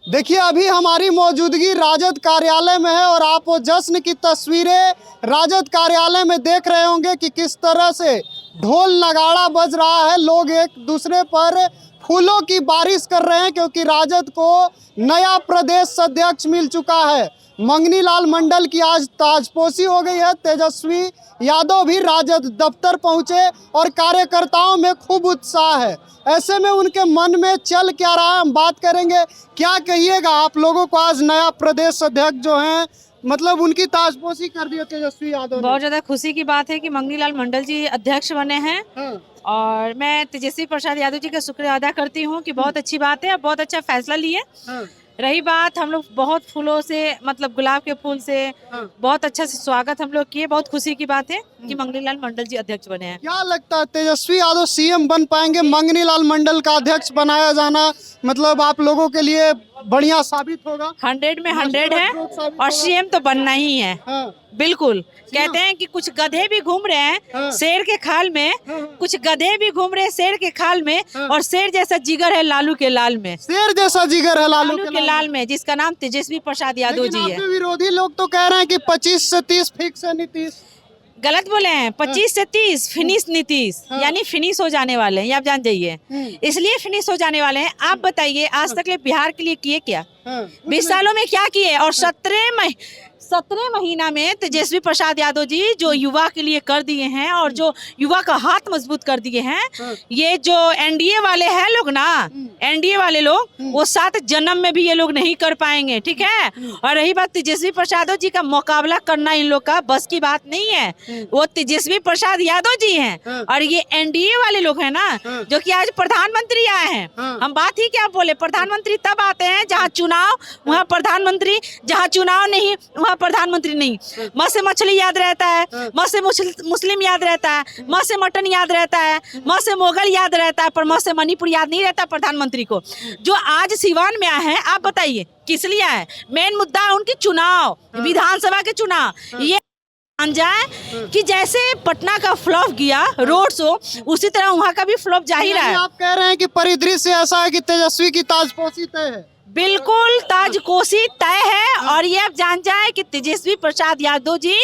देखिए अभी हमारी मौजूदगी राजद कार्यालय में है और आप वो जश्न की तस्वीरें राजद कार्यालय में देख रहे होंगे कि किस तरह से ढोल नगाड़ा बज रहा है। लोग एक दूसरे पर फूलों की बारिश कर रहे हैं क्योंकि राजद को नया प्रदेश अध्यक्ष मिल चुका है। मंगनी लाल मंडल की आज ताजपोशी हो गई है। तेजस्वी यादव भी राजद दफ्तर पहुंचे और कार्यकर्ताओं में खूब उत्साह है। ऐसे में उनके मन में चल क्या रहा है हम बात करेंगे। क्या कहिएगा आप लोगों को, आज नया प्रदेश अध्यक्ष जो हैं मतलब उनकी ताजपोशी कर दी तेजस्वी यादव ने। बहुत ज्यादा खुशी की बात है कि मंगनी लाल मंडल जी अध्यक्ष बने हैं। हाँ। और मैं तेजस्वी प्रसाद यादव जी का शुक्रिया अदा करती हूँ कि बहुत अच्छी बात है, बहुत अच्छा फैसला लिए। हाँ। रही बात, हम लोग बहुत फूलों से मतलब गुलाब के फूल से बहुत अच्छा से स्वागत हम लोग किए। बहुत खुशी की बात है कि मंगनी लाल मंडल जी अध्यक्ष बने हैं। क्या लगता है तेजस्वी यादव सीएम बन पाएंगे? मंगनी लाल मंडल का अध्यक्ष बनाया जाना मतलब आप लोगों के लिए बढ़िया साबित होगा? 100 में 100 है और सीएम तो बनना ही है। हाँ। बिल्कुल। कहते हैं कि कुछ गधे भी घूम रहे हैं शेर के खाल में, कुछ गधे भी घूम रहे हैं शेर के खाल में, और शेर जैसा जिगर है लालू के लाल में। शेर जैसा जिगर है लालू के लाल में, जिसका नाम तेजस्वी प्रसाद यादव जी है। विरोधी लोग तो कह रहे हैं कि 25 से 30 फिक्स है नीतीश। गलत बोले हैं। 25 से 30 फिनिश नीतीश, यानी फिनिश हो जाने वाले हैं, ये आप जान जाइए। इसलिए फिनिश हो जाने वाले हैं। आप बताइए आज तक बिहार के लिए किए क्या? 20 सालों में क्या किए? और 17 महीना में तेजस्वी प्रसाद यादव जी जो युवा के लिए कर दिए हैं और जो युवा का हाथ मजबूत कर दिए हैं। ये जो एनडीए वाले हैं लोग ना, एनडीए वाले लोग, वो 7 जन्म में भी ये लोग नहीं कर पाएंगे। ठीक है। और रही बात तेजस्वी प्रसाद जी का मुकाबला करना इन लोग का बस की बात नहीं है। वो तेजस्वी प्रसाद यादव जी हैं और ये एनडीए वाले लोग हैं ना, जो कि आज प्रधानमंत्री आए हैं। हम बात ही क्या बोले, प्रधानमंत्री तब आते हैं जहाँ चुनाव वहाँ प्रधानमंत्री, जहाँ चुनाव नहीं वहाँ प्रधानमंत्री नहीं। माँ से मछली याद रहता है, माँ से मुस्लिम याद रहता है, माँ से मटन याद रहता है, माँ से मोगल याद रहता है, पर माँ से मणिपुर याद नहीं रहता प्रधानमंत्री को। जो आज सिवान में आए हैं, आप बताइए किस लिए आए? मेन मुद्दा है उनकी चुनाव, विधानसभा के चुनाव। ये मान जाए कि जैसे पटना का फ्लॉप गया रोड शो, उसी तरह वहाँ का भी फ्लॉप जाहिर है। आप कह रहे हैं कि परिदृश्य ऐसा है कि तेजस्वी की ताजपोशी तय है? बिल्कुल ताजपोशी तय है। और ये आप जान जाए कि तेजस्वी प्रसाद यादव जी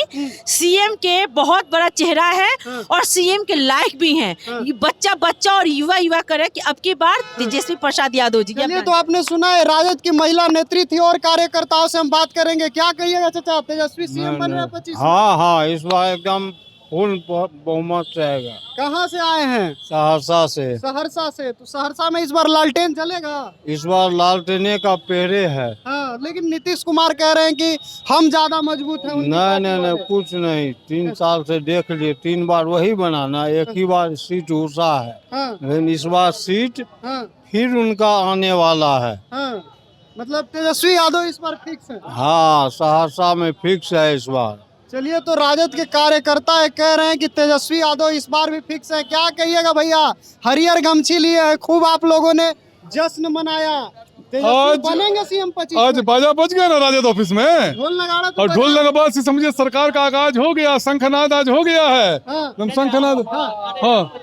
सीएम के बहुत बड़ा चेहरा है और सीएम के लायक भी हैं। ये बच्चा और युवा करे कि अब की बार तेजस्वी प्रसाद यादव जी। चलिए, तो आपने सुना है राजद की महिला नेत्री थी और कार्यकर्ताओं से हम बात करेंगे। क्या कहिएगा चाचा, तेजस्वी सीएम बन रहे हैं 25? हाँ, इस बार एकदम फुल बहुमत रहेगा। कहाँ से आए हैं? सहरसा से। सहरसा से? तो सहरसा में इस बार लालटेन जलेगा? इस बार लालटेने का पेड़े है। हाँ, लेकिन नीतीश कुमार कह रहे हैं कि हम ज्यादा मजबूत हैं। नहीं, कुछ नहीं। 3 साल से देख लिए, 3 बार वही बनाना, एक ही बार सीट उषा है। लेकिन इस बार सीट फिर उनका आने वाला है। मतलब तेजस्वी यादव इस बार फिक्स है? हाँ, सहरसा में फिक्स है इस बार। चलिए, तो राजद के कार्यकर्ता कह रहे हैं कि तेजस्वी यादव इस बार भी फिक्स है। क्या कहिएगा भैया, हरियर गमछी लिए है, खूब आप लोगों ने जश्न मनाया। आज बनेंगे सीएम 25? आज बाजा बज गया ना राजद ऑफिस में, ढोल नगाड़ा और ढोल नगाड़ा से समझिए सरकार का आगाज हो गया। शंखनाद आज हो गया है। शंखनाद। हाँ,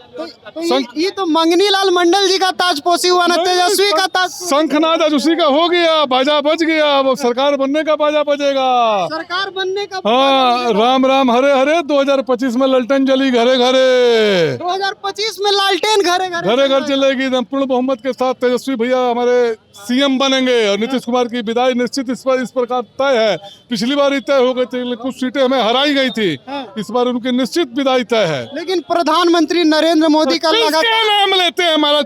ये तो मंगनी लाल मंडल जी का ताजपोशी हुआ ना, तेजस्वी का ताज। शंखनाद आज उसी का हो गया, बाजा बज गया। अब सरकार बनने का बाजा बजेगा। सरकार बनने का? हाँ, राम राम हरे हरे। 2025 में ललटेन जली घरे घरे। 2025 में लालटेन घरे घर चलेगी। एकदम पूर्ण बहुमत के साथ तेजस्वी भैया हमारे सीएम बनेंगे और नीतीश कुमार की विदाई निश्चित इस प्रकार तय है। पिछली बार ही तय हो गई थी, कुछ सीटें हमें हराई गई थी। इस बार उनकी निश्चित विदाई तय है। लेकिन प्रधानमंत्री नरेंद्र मोदी का लगातार नाम लेते हैं महाराज।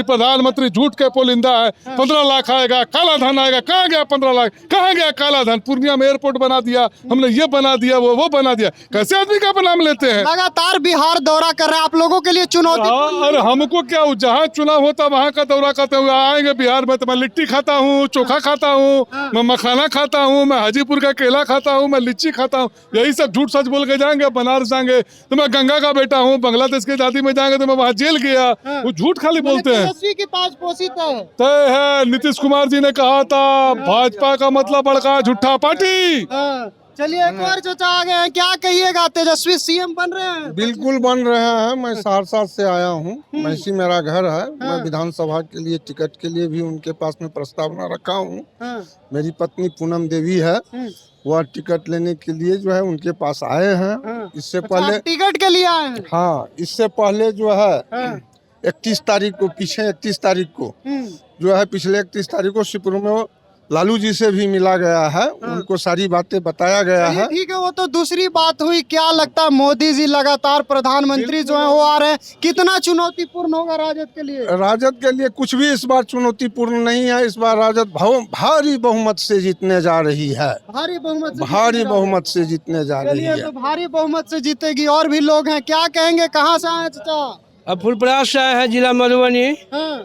प्रधानमंत्री झूठ के पोलिंदा है। 15 लाख आएगा, काला धन आएगा। कहाँ गया 15 लाख? कहाँ गया काला धन? पूर्णिया में एयरपोर्ट बना दिया हमने, ये बना दिया, वो बना दिया। कैसे आदमी का नाम लेते हैं? लगातार बिहार दौरा कर रहे हैं, आप लोगों के लिए चुनौती। अरे हमको क्या, जहाँ चुनाव होता वहाँ का दौरा करते हुए आएंगे बिहार में। तो मैं लिट्टी खाता हूँ, चोखा खाता हूँ, मैं मखाना खाता हूँ, मैं हाजीपुर का केला खाता हूँ, मैं लीची खाता हूँ। यही सब झूठ सच बोल के जाएंगे। बनारस जाएंगे तो मैं गंगा का बेटा हूँ, बांग्लादेश की दादी में जाएंगे तो मैं वहाँ जेल गया। वो झूठ खाली बोलते हैं। तेजस्वी की ताजपोशी तय है। नीतीश कुमार जी ने कहा था भाजपा का मतलब बड़का झूठा पार्टी। चलिए एक और चर्चा आ गए हैं, क्या कहिएगा, तेजस्वी सीएम बन रहे हैं? बिल्कुल बन रहे हैं। मैं सहरसा से आया हूँ, महिषी मेरा घर है। मैं विधानसभा के लिए टिकट के लिए भी उनके पास में प्रस्तावना रखा हूँ। हाँ, मेरी पत्नी पूनम देवी है, वह टिकट लेने के लिए जो है उनके पास आए हैं। हाँ। इससे अच्छा, पहले आप टिकट के लिए आए हैं? हाँ, इससे पहले जो है हाँ, 31 तारीख को, पीछे 31 तारीख को जो है, पिछले 31 तारीख को शिवपुर में लालू जी से भी मिला गया है। उनको सारी बातें बताया गया चलिए है। ठीक है, वो तो दूसरी बात हुई। क्या लगता है मोदी जी लगातार प्रधानमंत्री जो है वो आ रहे हैं, कितना चुनौतीपूर्ण होगा राजद के लिए? राजद के लिए कुछ भी इस बार चुनौतीपूर्ण नहीं है। इस बार राजद भारी बहुमत से जीतने जा रही है। भारी बहुमत से भारी जीतेगी बहुमत से जीतने जा रही चलिए है। तो भारी बहुमत से जीतेगी। और भी लोग हैं, क्या कहेंगे, कहाँ से आए हैं चाचा? अब फुलपरास से आए हैं, जिला मधुबनी। हाँ,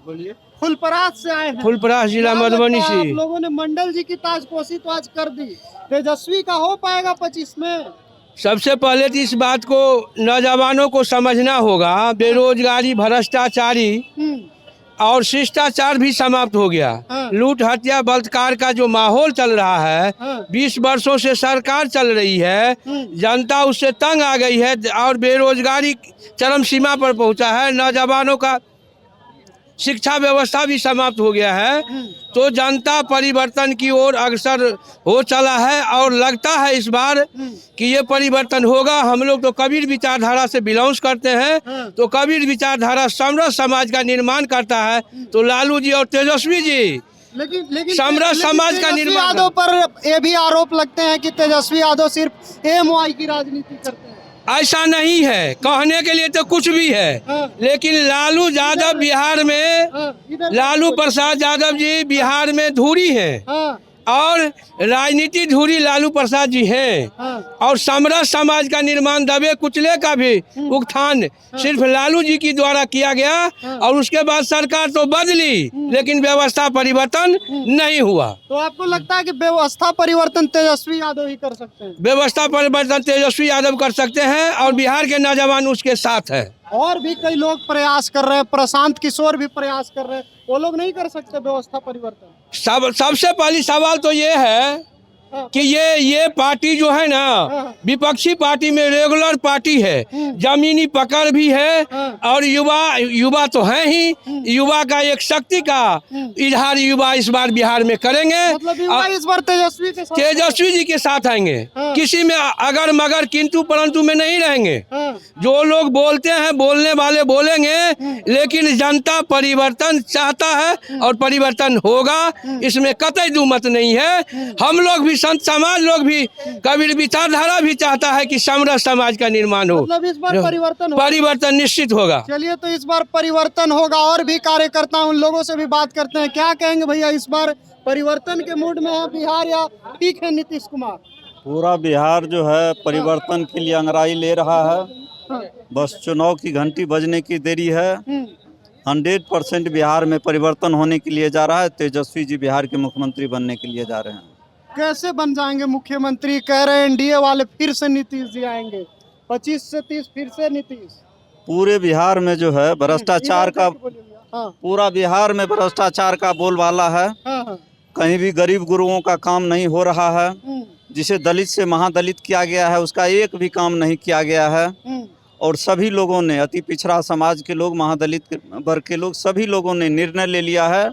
बोलिए। फुलपरास से आए हैं। फुलपरास जिला क्या लगता मधुबनी है, से। आप लोगों ने मंडल जी की ताजपोशी तो आज कर दी, तेजस्वी का हो पाएगा 25 में? सबसे पहले तो इस बात को नौजवानों को समझना होगा, बेरोजगारी, भ्रष्टाचारी और शिष्टाचार भी समाप्त हो गया। हाँ। लूट, हत्या, बलात्कार का जो माहौल चल रहा है, हाँ। 20 वर्षों से सरकार चल रही है, जनता उससे तंग आ गई है और बेरोजगारी चरम सीमा पर पहुंचा है। नौजवानों का शिक्षा व्यवस्था भी समाप्त हो गया है। तो जनता परिवर्तन की ओर अग्रसर हो चला है और लगता है इस बार कि ये परिवर्तन होगा। हम लोग तो कबीर विचारधारा से बिलोंग्स करते हैं, तो कबीर विचारधारा समरस समाज का निर्माण करता है। तो लालू जी और तेजस्वी जी लेकिन समरस समाज का तेजस्वी निर्माण। यादव पर ये भी आरोप लगते हैं कि तेजस्वी यादव सिर्फ एमवाई की राजनीति करते हैं। ऐसा नहीं है, कहने के लिए तो कुछ भी है, लेकिन लालू यादव बिहार में, इधर लालू प्रसाद यादव जी बिहार में धुरी हैं हाँ, और राजनीति धुरी लालू प्रसाद जी हैं। हाँ, और समरस समाज का निर्माण, दबे कुचले का भी उत्थान सिर्फ लालू जी की द्वारा किया गया। और उसके बाद सरकार तो बदली, लेकिन व्यवस्था परिवर्तन नहीं हुआ। तो आपको लगता है कि व्यवस्था परिवर्तन तेजस्वी यादव ही कर सकते हैं? व्यवस्था परिवर्तन तेजस्वी यादव कर सकते हैं और बिहार के नौजवान उसके साथ है। और भी कई लोग प्रयास कर रहे हैं, प्रशांत किशोर भी प्रयास कर रहे हैं, वो लोग नहीं कर सकते व्यवस्था परिवर्तन? सबसे पहली सवाल तो ये है कि ये पार्टी जो है ना, विपक्षी पार्टी में रेगुलर पार्टी है, जमीनी पकड़ भी है और युवा तो है ही। युवा का एक शक्ति का इजहार युवा इस बार बिहार में करेंगे। मतलब युवा इस बार तेजस्वी के साथ तेजस्वी जी के साथ आएंगे, किसी में अगर मगर किंतु परंतु में नहीं रहेंगे। जो लोग बोलते हैं, बोलने वाले बोलेंगे, लेकिन जनता परिवर्तन चाहता है और परिवर्तन होगा, इसमें कतई दुमत नहीं है। हम लोग भी, संत समाज लोग भी, कबीर विचारधारा भी चाहता है कि समरस समाज का निर्माण हो। मतलब इस बार परिवर्तन निश्चित होगा। चलिए तो इस बार परिवर्तन होगा। और भी कार्यकर्ता उन लोगों से भी बात करते हैं, क्या कहेंगे भैया, इस बार परिवर्तन के मूड में है बिहार या ठीक है नीतीश कुमार? पूरा बिहार जो है परिवर्तन के लिए अंगड़ाई ले रहा है। बस चुनाव की घंटी बजने की देरी है। 100% बिहार में परिवर्तन होने के लिए जा रहा है। तेजस्वी जी बिहार के मुख्यमंत्री बनने के लिए जा रहे हैं। कैसे बन जाएंगे मुख्यमंत्री? कह रहे हैं एनडीए वाले फिर से नीतीश जी आएंगे, 25 से 30 फिर से नीतीश। पूरे बिहार में जो है भ्रष्टाचार का, हाँ, पूरा बिहार में भ्रष्टाचार का बोलबाला है। हाँ, हाँ, कहीं भी गरीब गुरुओं का काम नहीं हो रहा है। जिसे दलित से महादलित किया गया है, उसका एक भी काम नहीं किया गया है। और सभी लोगों ने, अति पिछड़ा समाज के लोग, महादलित वर्ग के लोग, सभी लोगों ने निर्णय ले लिया है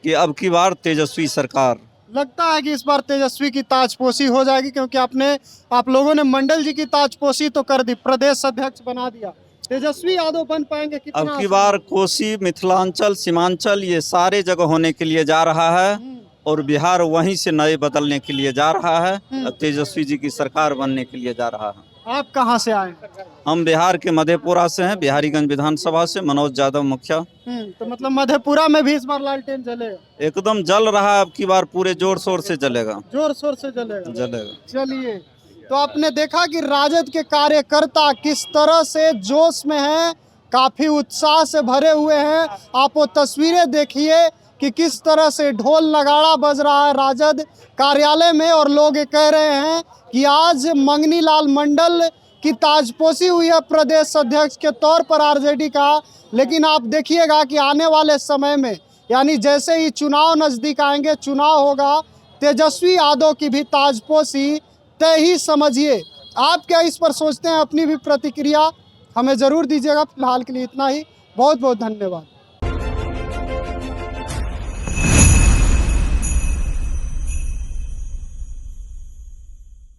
कि अब की बार तेजस्वी सरकार। लगता है कि इस बार तेजस्वी की ताजपोशी हो जाएगी, क्योंकि आप लोगों ने मंडल जी की ताजपोशी तो कर दी, प्रदेश अध्यक्ष बना दिया। तेजस्वी यादव बन पाएंगे कितना? अब की बार कोसी, मिथिलांचल, सीमांचल, ये सारे जगह होने के लिए जा रहा है और बिहार वहीं से नए बदलने के लिए जा रहा है। अब तेजस्वी जी की सरकार बनने के लिए जा रहा है। आप कहाँ से आए? हम बिहार के मधेपुरा से हैं, बिहारीगंज विधानसभा से, मनोज यादव मुखिया। तो मतलब मधेपुरा में भी इस बार लालटेन जलेगा? एकदम जल रहा है, अब की बार पूरे जोर शोर से जलेगा। जोर शोर से जलेगा? जलेगा। चलिए, तो आपने देखा कि राजद के कार्यकर्ता किस तरह से जोश में हैं, काफी उत्साह से भरे हुए हैं। आप वो तस्वीरें देखिए कि किस तरह से ढोल नगाड़ा बज रहा है राजद कार्यालय में, और लोग ये कह रहे हैं कि आज मंगनी लाल मंडल की ताजपोशी हुई है प्रदेश अध्यक्ष के तौर पर आरजेडी का। लेकिन आप देखिएगा कि आने वाले समय में, यानी जैसे ही चुनाव नज़दीक आएंगे, चुनाव होगा, तेजस्वी यादव की भी ताजपोशी तय ही समझिए। आप क्या इस पर सोचते हैं? अपनी भी प्रतिक्रिया हमें ज़रूर दीजिएगा। फिलहाल के लिए इतना ही। बहुत बहुत धन्यवाद।